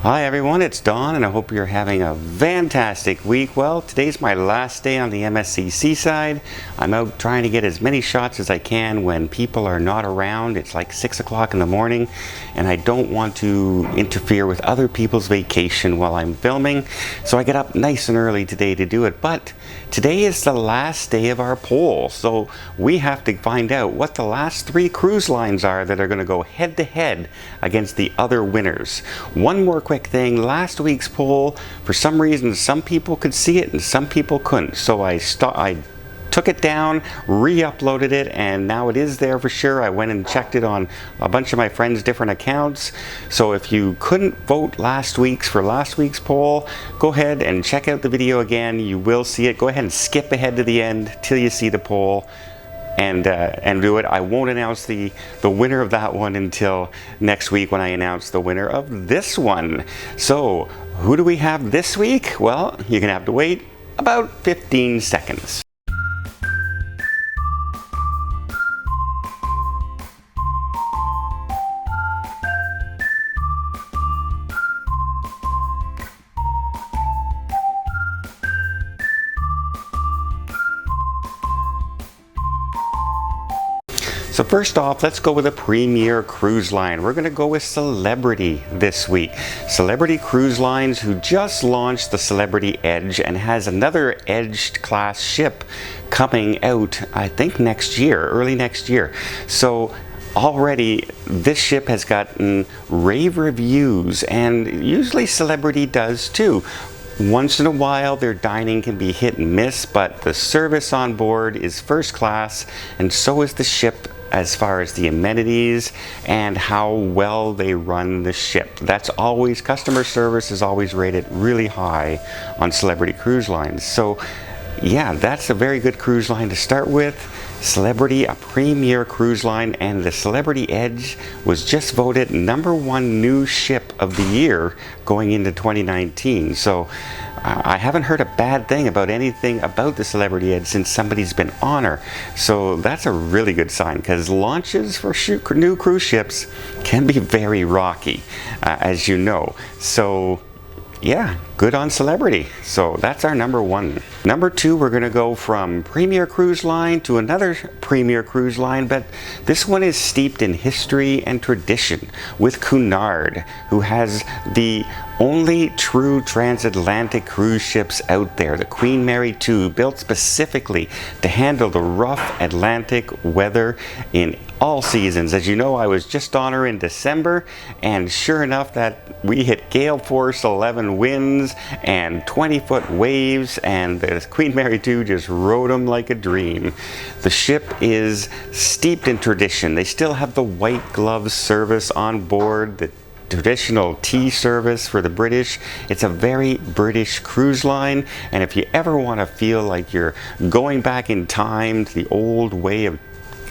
Hi everyone, it's Don and I hope you're having a fantastic week. Well, today's my last day on the MSC Seaside. I'm out trying to get as many shots as I can when people are not around. It's like 6 o'clock in the morning and I don't want to interfere with other people's vacation while I'm filming. So I get up nice and early today to do it. But today is the last day of our poll. So we have to find out what the last 3 cruise lines are that are going to go head to head against the other winners. One more quick thing, last week's poll, for some reason some people could see it and some people couldn't, so I took it down, re-uploaded it, and now it is there for sure. I went and checked it on a bunch of my friends' different accounts. So if you couldn't vote last week's poll, go ahead and check out the video again. You will see it. Go ahead and skip ahead to the end till you see the poll and do it. I won't announce the winner of that one until next week when I announce the winner of this one. So who do we have this week? Well, you're gonna have to wait about 15 seconds. So first off, let's go with a premier cruise line. We're going to go with Celebrity this week. Celebrity Cruise Lines, who just launched the Celebrity Edge and has another Edge class ship coming out, I think next year, early next year. So already this ship has gotten rave reviews, and usually Celebrity does too. Once in a while their dining can be hit and miss, but the service on board is first class, and so is the ship as far as the amenities and how well they run the ship. That's always, customer service is always rated really high on Celebrity Cruise Lines. So yeah, that's a very good cruise line to start with. Celebrity, a premier cruise line, and the Celebrity Edge was just voted #1 new ship of the year going into 2019. So I haven't heard a bad thing about anything about the Celebrity Edge since somebody's been on her. So that's a really good sign, because launches for new cruise ships can be very rocky, as you know. So yeah, good on Celebrity. So that's our #1. #2, we're going to go from premier cruise line to another premier cruise line, but this one is steeped in history and tradition with Cunard, who has the only true transatlantic cruise ships out there, the Queen Mary 2, built specifically to handle the rough Atlantic weather in all seasons. As you know, I was just on her in December, and sure enough, that we hit gale force 11 winds and 20-foot waves, and the Queen Mary 2 just rode them like a dream. The ship is steeped in tradition. They still have the white glove service on board, the traditional tea service for the British. It's a very British cruise line, and if you ever want to feel like you're going back in time to the old way of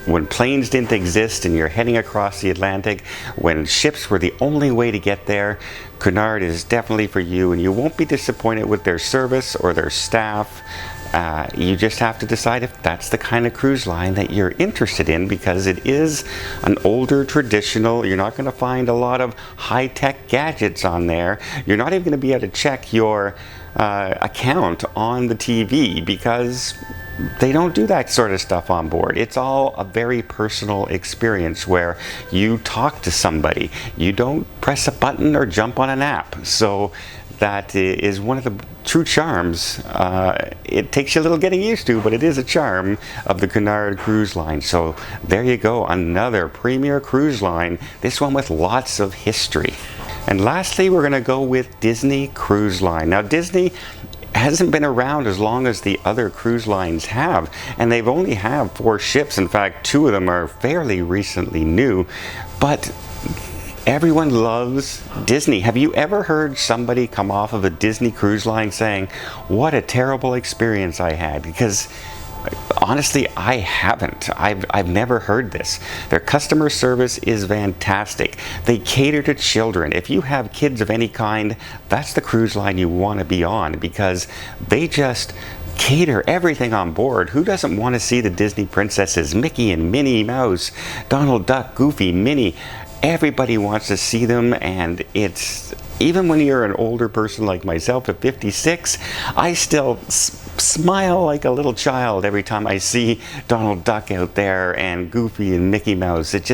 when planes didn't exist and you're heading across the Atlantic, when ships were the only way to get there, Cunard is definitely for you, and you won't be disappointed with their service or their staff. You just have to decide if that's the kind of cruise line that you're interested in, because it is an older traditional. You're not going to find a lot of high-tech gadgets on there. You're not even going to be able to check your account on the TV, because they don't do that sort of stuff on board. It's all a very personal experience where you talk to somebody. You don't press a button or jump on an app. So that is one of the true charms. It takes you a little getting used to, but it is a charm of the Cunard Cruise Line. So there you go, another premier cruise line, this one with lots of history. And lastly, we're going to go with Disney Cruise Line. Now, Disney hasn't been around as long as the other cruise lines have, and they've only have 4 ships. In fact, 2 of them are fairly recently new, but everyone loves Disney. Have you ever heard somebody come off of a Disney cruise line saying, "What a terrible experience I had"? Because honestly, I haven't. I've never heard this. Their customer service is fantastic. They cater to children. If you have kids of any kind, that's the cruise line you want to be on, because they just cater everything on board. Who doesn't want to see the Disney princesses, Mickey and Minnie Mouse, Donald Duck, Goofy, Minnie? Everybody wants to see them, and it's even when you're an older person like myself at 56, I still smile like a little child every time I see Donald Duck out there and Goofy and Mickey Mouse. It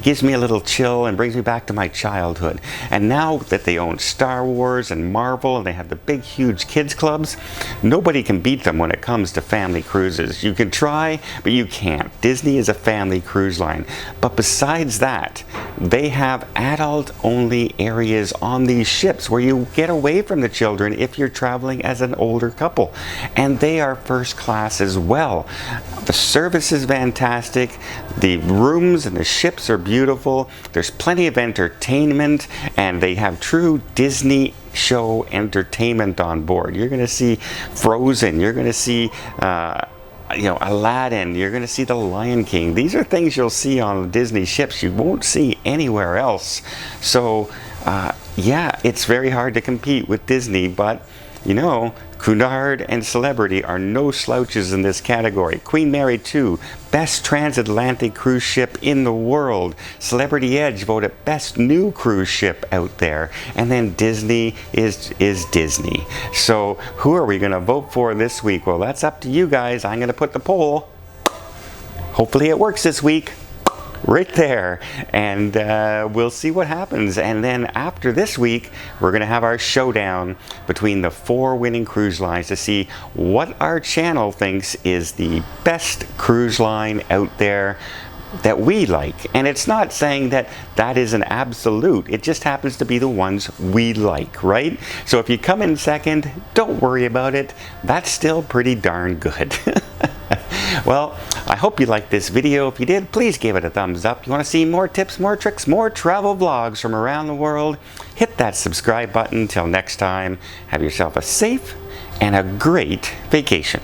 gives me a little chill and brings me back to my childhood. And now that they own Star Wars and Marvel and they have the big huge kids clubs, nobody can beat them when it comes to family cruises. You can try, but you can't. Disney is a family cruise line. But besides that, they have adult only areas on these ships where you get away from the children if you're traveling as an older couple. And they are first class as well. The service is fantastic. The rooms and the ships are beautiful. There's plenty of entertainment, and they have true Disney show entertainment on board. You're going to see Frozen. You're going to see Aladdin. You're going to see The Lion King. These are things you'll see on Disney ships you won't see anywhere else. So yeah, it's very hard to compete with Disney, but you know, Cunard and Celebrity are no slouches in this category. Queen Mary 2, best transatlantic cruise ship in the world. Celebrity Edge voted best new cruise ship out there. And then Disney is Disney. So who are we going to vote for this week? Well, that's up to you guys. I'm going to put the poll. Hopefully it works this week. Right there, and we'll see what happens. And then after this week, we're going to have our showdown between the 4 winning cruise lines to see what our channel thinks is the best cruise line out there that we like. And it's not saying that that is an absolute, it just happens to be the ones we like, right? So if you come in second, don't worry about it. That's still pretty darn good. Well, I hope you liked this video. If you did, please give it a thumbs up. You want to see more tips, more tricks, more travel vlogs from around the world? Hit that subscribe button. Till next time, have yourself a safe and a great vacation.